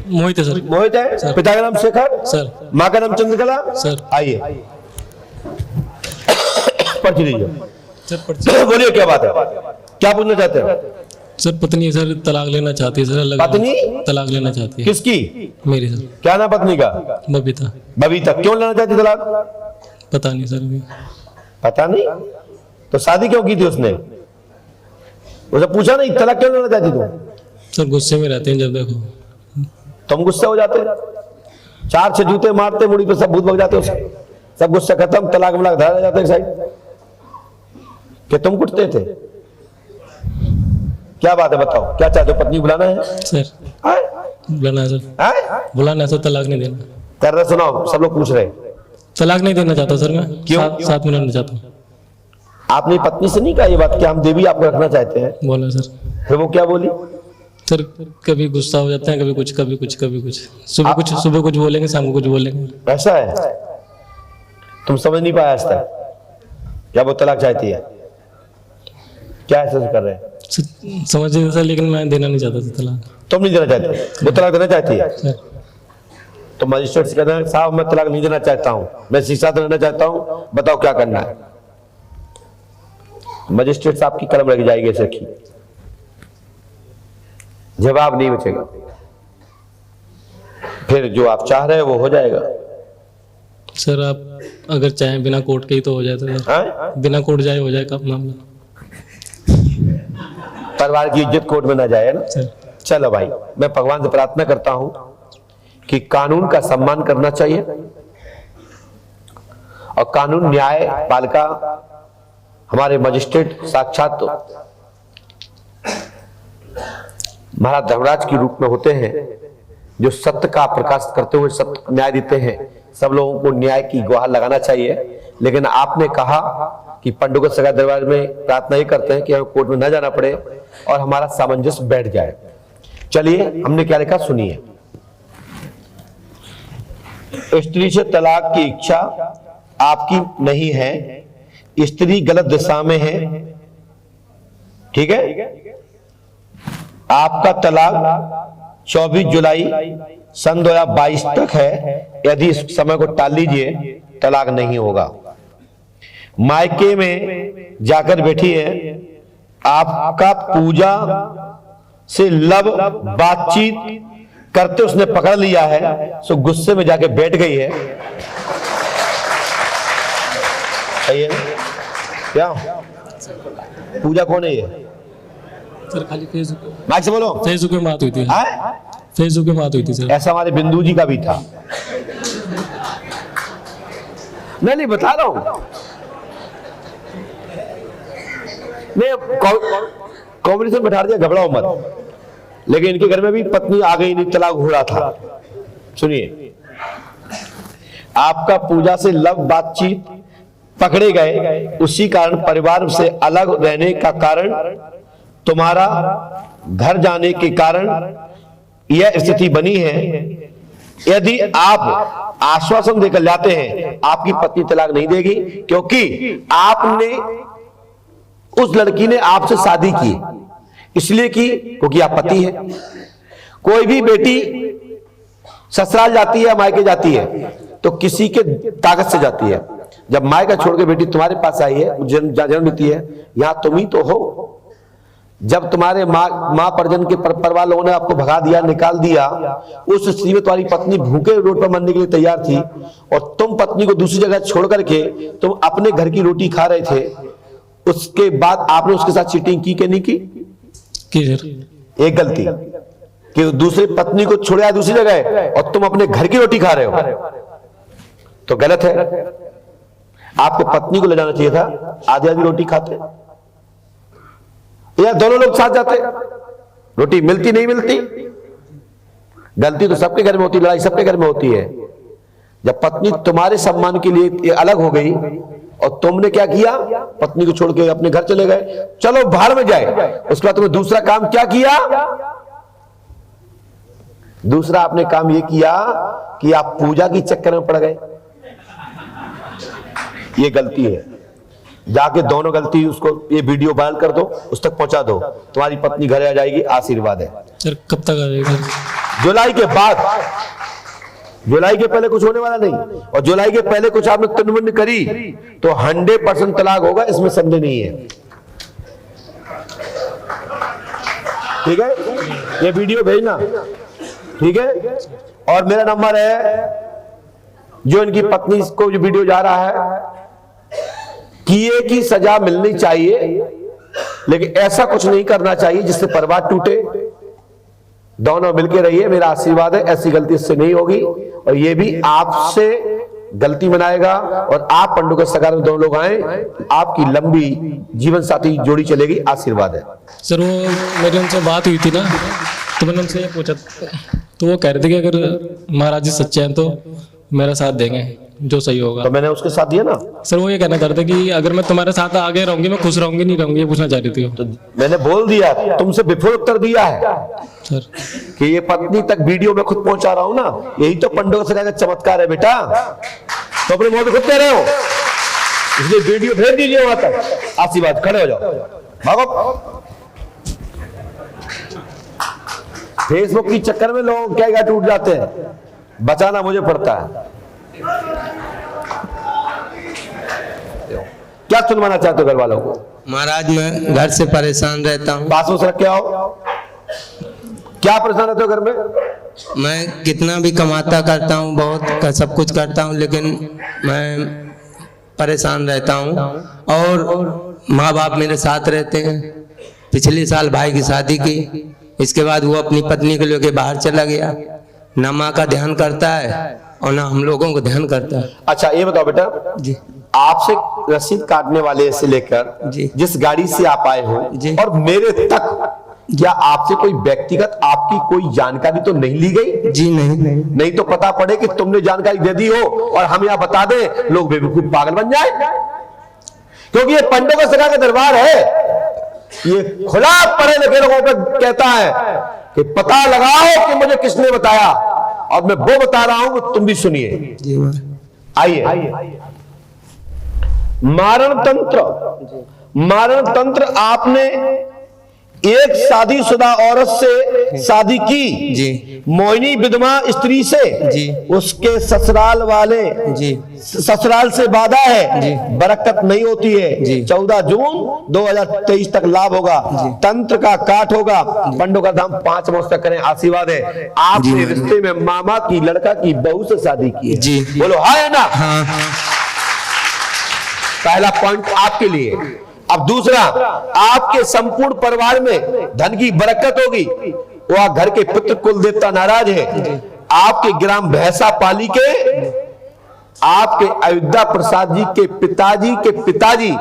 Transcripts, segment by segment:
मोहित है सर। मोहित है। पिता का नाम शेखर सर। माँ का नाम चंद्रकला सर। आइए पर्ची दीजिए। सर पर्ची। बोलिए क्या बात है, क्या पूछना चाहते हैं? सर पत्नी सर तलाक लेना चाहती है सर। अलग पत्नी तलाक लेना चाहती है। किसकी? मेरी सर। क्या नाम पत्नी का? बबीता। बबीता। क्यों लेना चाहती तलाक? पता नहीं सर अभी। पता नहीं, तो शादी क्यों की थी उसने? उसे पूछा नहीं तलाक क्यों लेना चाहती तुम? सर गुस्से में रहते हैं जब देखो। तुम गुस्से हो जाते, 4-6 जूते मारते मुड़ी पे, सब भूत भग जाते उसके, सब गुस्सा खत्म, तलाक मलाक धरा जाता है साइड। कि तुम कुटते थे? क्या बात है बताओ, क्या चाहते हो? पत्नी बुलाना है सर? बुलाना है सर। बुलाना है सर। तलाक नहीं देना। कर रहे सुनाओ, सब लोग पूछ रहे। तलाक नहीं देना चाहता सर मैं। क्यों? साथ में रहना चाहता हूँ। आपने पत्नी से नहीं कहा ये बात कि हम देवी आपको रखना चाहते हैं? बोला सर। फिर वो क्या बोली? सर कभी गुस्सा हो जाते हैं, कभी कुछ कभी कुछ कभी कुछ। सुबह कुछ बोलेंगे, शाम को कुछ बोलेंगे। ऐसा है? तुम समझ नहीं पाया आज तक क्या वो तलाक चाहती है? क्या ऐसा कर रहे हैं? समझिए सर, लेकिन मैं देना नहीं चाहता था तलाक। तुम नहीं देना चाहते, वो तलाक देना चाहती है? सर तो मजिस्ट्रेट से कहना है साहब मैं तलाक नहीं देना चाहता हूं, मैं साथ रहना चाहता हूं, बताओ क्या करना है? मजिस्ट्रेट साहब की कलम लग जाएगी ऐसे की, जवाब नहीं बचेगा। फिर जो आप चाह रहे हैं वो हो जाएगा। सर आप अगर चाहें बिना कोर्ट के ही तो हो जाए सर। बिना कोर्ट जाए हो जाएगा मामला। परिवार की इज्जत कोर्ट में ना जाए ना सर। चलो भाई, मैं भगवान से प्रार्थना करता हूं कि कानून का सम्मान करना चाहिए और कानून न्याय पालिका हमारे मजिस्ट्रेट साक्षात महाराज धर्मराज के रूप में होते हैं, जो सत्य का प्रकाश करते हुए सत्य न्याय देते हैं। सब लोगों को न्याय की गुहार लगाना चाहिए। लेकिन आपने कहा कि पंडुका सगा दरबार में प्रार्थना ही करते हैं कि हमें कोर्ट में न जाना पड़े और हमारा सामंजस्य बैठ जाए। चलिए हमने क्या लिखा सुनिए। स्त्री से तलाक की इच्छा आपकी नहीं है, स्त्री गलत दिशा में है, ठीक है? आपका तलाक 24 जुलाई सन 2022 तक है। यदि इस समय को टाल लीजिए तलाक नहीं होगा। मायके में जाकर बैठी है, आपका पूजा से लब बातचीत करते उसने पकड़ लिया है, सो गुस्से में जाके बैठ गई है। सही है क्या? पूजा कौन है ये? सर खाली फेसबुक, माइक से बोलो। फेसबुक पे बात हुई थी। फेसबुक पे बात हुई थी सर। ऐसा हमारे बिंदु जी का भी था। मैं नहीं बता रहा हूं, मैं कॉम्बिनेशन बैठा दिया, घबराओ मत। लेकिन इनके घर में भी पत्नी आ गई, नहीं तलाक हो रहा था। सुनिए, आपका पूजा से लव बातचीत पकड़े गए, उसी कारण परिवार से अलग रहने का कारण, तुम्हारा घर जाने के कारण यह स्थिति बनी है। यदि आप आश्वासन देकर जाते हैं, आपकी पत्नी तलाक नहीं देगी, क्योंकि आपने उस लड़की ने आपसे शादी की इसलिए की क्योंकि आप पति है। कोई भी बेटी ससुराल जाती है, मायके जाती है, तो किसी के ताकत से जाती है। जब मायका छोड़ के बेटी तुम्हारे पास आई है, जन्म लेती है, यहां तुम ही तो हो। जब तुम्हारे माँ परिजन के परिवार लोगों ने आपको भगा दिया, निकाल दिया, उस स्थिति में तुम्हारी पत्नी भूखे रोड पर मरने के लिए तैयार थी और तुम पत्नी को दूसरी जगह छोड़ करके तुम अपने घर की रोटी खा रहे थे। उसके बाद आपने उसके साथ चीटिंग की कि नहीं की? सर एक गलती कि दूसरी पत्नी को छोड़ा दूसरी जगह और तुम अपने घर की रोटी खा रहे हो, तो गलत है। आपको पत्नी को ले जाना चाहिए था, आधी आधी रोटी खाते या दोनों लोग साथ जाते, रोटी मिलती नहीं मिलती। गलती तो सबके घर में होती, लड़ाई सबके घर में होती है। जब पत्नी तुम्हारे सम्मान के लिए अलग हो गई और तुमने क्या किया, पत्नी को छोड़ के अपने घर चले गए, चलो बाहर में जाए, उसके बाद तुमने दूसरा काम क्या किया? दूसरा आपने काम यह किया कि आप पूजा की चक्कर में पड़ गए। ये गलती है। जाके दोनों गलती, उसको ये वीडियो वायरल कर दो, उस तक पहुंचा दो, तुम्हारी पत्नी घर आ जाएगी। आशीर्वाद है। सर कब तक आ जाएगा? जुलाई के बाद, जुलाई के पहले कुछ होने वाला नहीं, और जुलाई के पहले कुछ आपने तुनमुन करी तो 100% तलाक होगा, इसमें संदेह नहीं है। ठीक है, ये वीडियो भेजना, ठीक है। और मेरा नंबर है, जो इनकी पत्नी को जो वीडियो जा रहा है, किए की सजा मिलनी चाहिए, लेकिन ऐसा कुछ नहीं करना चाहिए जिससे परिवार टूटे। दोनों मिलके रहिए, मेरा आशीर्वाद है, ऐसी गलती इससे नहीं होगी, और ये भी आपसे गलती मनाएगा, और आप पंडू के सगार में दोनों लोग आए, आपकी लंबी जीवन साथी जोड़ी चलेगी, आशीर्वाद है। सर वो मेरी उनसे बात हुई थी ना, तो मैंने उनसे ये पूछा, तो वो कह रहे थे कि अगर महाराज जी सच्चे हैं तो मेरा साथ देंगे, जो सही होगा। तो मैंने उसके साथ दिया ना। सर वो ये कहना चाहते कि अगर मैं तुम्हारे साथ आगे रहूंगी, मैं खुश रहूंगी नहीं रहूंगी, ये पूछना चाह रही थी। तो मैंने बोल दिया, तुमसे विफल उत्तर दिया है सर कि ये पत्नी तक वीडियो में खुद पहुंचा रहा हूं ना, यही तो पंडों से का चमत्कार है बेटा। तो अपने मुंह पे खुद कह रहे हो, इसलिए वीडियो भेज दीजिए वहां तक। आशीर्वाद, खड़े हो जाओ, भागो। फेसबुक की चक्कर में लोग क्या टूट जाते हैं, बचाना मुझे पड़ता है। क्या सुनवाना चाहते हो घर वालों को? महाराज मैं घर से परेशान रहता हूँ। पास में रख के आओ। क्या परेशान रहते हो घर में? मैं कितना भी कमाता करता हूँ, बहुत सब कुछ करता हूँ, लेकिन मैं परेशान रहता हूँ। और माँ बाप मेरे साथ रहते हैं। पिछले साल भाई की शादी की, इसके बाद वो अपनी पत्नी को लेकर बाहर चला गया। ना माँ का ध्यान करता है और ना हम लोगों को ध्यान करता है। अच्छा ये बताओ बेटा जी, आपसे रसीद काटने वाले से लेकर जी, जिस गाड़ी से आप आए हो जी, और मेरे तक, क्या आपसे कोई व्यक्तिगत आपकी कोई जानकारी तो नहीं ली गई? जी नहीं तो पता पड़े कि तुमने जानकारी दे दी हो और हम यहाँ बता दें, लोग बेवकूफ पागल बन जाए। क्योंकि ये पंडों का सगा का दरबार है, ये खुला पढ़े लिखे लोगों पर कहता है कि पता लगाओ कि मुझे किसने बताया, और मैं वो बता रहा हूं, तुम भी सुनिए। जी। आइए। मारण तंत्र आपने एक शादीशुदा औरत से शादी की जी, मोहिनी विधवा स्त्री से जी, उसके ससुराल वाले जी, ससुराल से वादा है जी, बरकत नहीं होती है जी, 14 जून 2023 तक लाभ होगा, तंत्र का काट होगा, पंडों का धाम 5 मास तक करें, आशीर्वाद है। आपने रिश्ते में मामा की लड़का की बहू से शादी की है। जी, बोलो हाँ है ना? हाँ। पहला पॉइंट आपके लिए। अब दूसरा, आपके संपूर्ण परिवार में धन की बरकत होगी। वह घर के पुत्र कुल देवता नाराज है। आपके ग्राम भैंसा पाली के आपके अयोध्या प्रसाद जी के पिताजी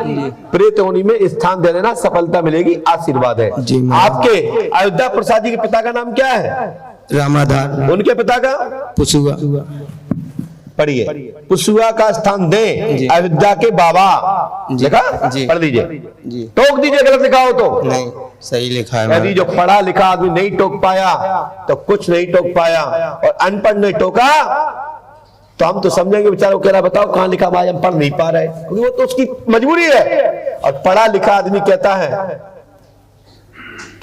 प्रेत योनि में स्थान दे देना, सफलता मिलेगी, आशीर्वाद है। आपके अयोध्या प्रसाद जी के पिता का नाम क्या है? रामाधार। उनके पिता का? पुसुआ। पढ़िए, पुसुआ का स्थान दे अयोध्या के बाबा। लिखा? पढ़ लीजिए। टोक दीजिए गलत लिखा हो तो। नहीं, सही लिखा है। यदि जो पढ़ा लिखा आदमी नहीं टोक पाया तो कुछ नहीं टोक पाया, और अनपढ़ ने टोका तो हम तो समझेंगे बेचारा कह रहा बताओ कहां लिखा, भाई हम पढ़ नहीं पा रहे, क्योंकि वो तो उसकी मजबूरी है। और पढ़ा लिखा आदमी कहता है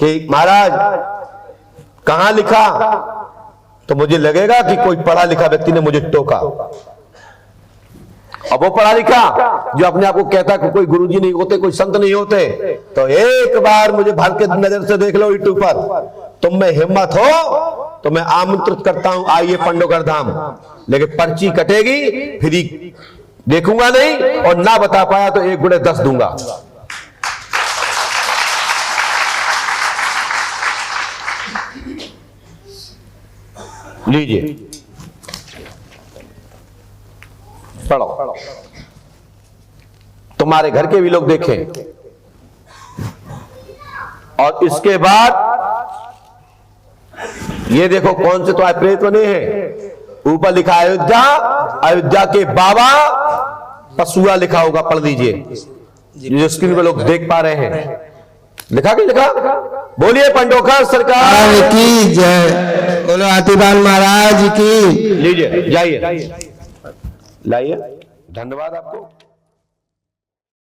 कि महाराज कहां लिखा, तो मुझे लगेगा कि कोई पढ़ा लिखा व्यक्ति ने मुझे टोका। अब वो पढ़ा लिखा जो अपने आप को कहता कि कोई गुरुजी नहीं होते, कोई संत नहीं होते, तो एक बार मुझे भर के नजर से देख लो यूट्यूब पर। तुम में हिम्मत हो तो मैं आमंत्रित करता हूं, आइए पंडोगर धाम, लेकिन पर्ची कटेगी, फ्री देखूंगा नहीं, और ना बता पाया तो 1 गुणे 10 दूंगा। लीजिए, पढ़ो, तुम्हारे घर के भी लोग देखें। और इसके बाद ये देखो कौन से तो प्रेत बने हैं। ऊपर लिखा अयोध्या, अयोध्या के बाबा, पसुआ लिखा होगा, पढ़ लीजिए, जो स्क्रीन पे लोग देख पा रहे हैं। लिखा कि लिखा? बोलिए पंडोकर सरकार की जय। बोलो आतिबान महाराज की। लीजिए, जाइए, लाइए। धन्यवाद आपको।